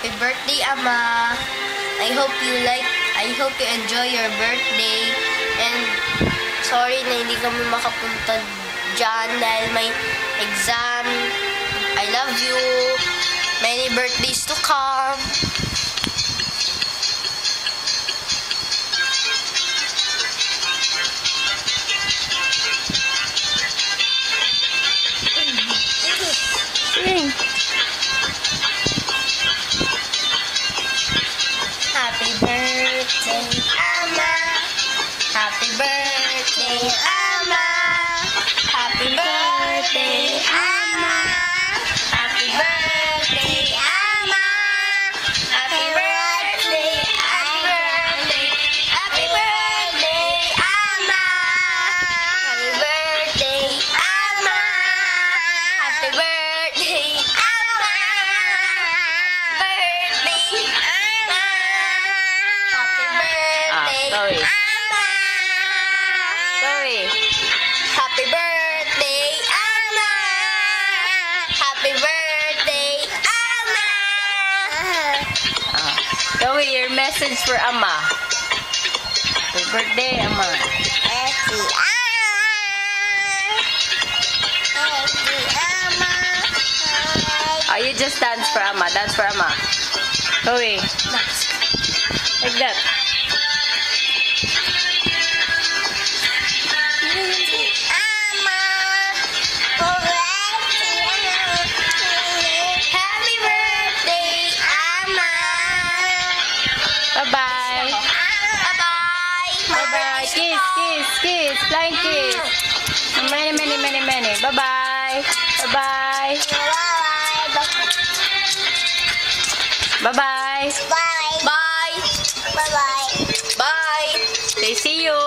Happy birthday, Ama. I hope you enjoy your birthday. And sorry na hindi kami makapunta dyan dahil may exam. I love you. Many birthdays to come. Happy birthday, Ama. Happy birthday, Ama. Happy birthday, Ama. Happy birthday, Ama. Happy birthday, happy birthday, happy birthday, Ama. Happy birthday, Ama. Happy birthday, Ama. Birthday, Ama. Happy birthday, Chloe. Ama. Chloe. Happy birthday, Ama. Happy birthday, Ama. Chloe, your message for Ama. Happy birthday, Ama. You just dance for Ama. Dance for Ama. Chloe. Like that. Happy birthday, Ama. Bye-bye. Bye-bye. Bye-bye. Kiss, kiss, kiss. Flying kiss. Many, many, many, many. Bye-bye. Bye-bye. Bye-bye. Bye. Bye. Bye. Bye. Say see you.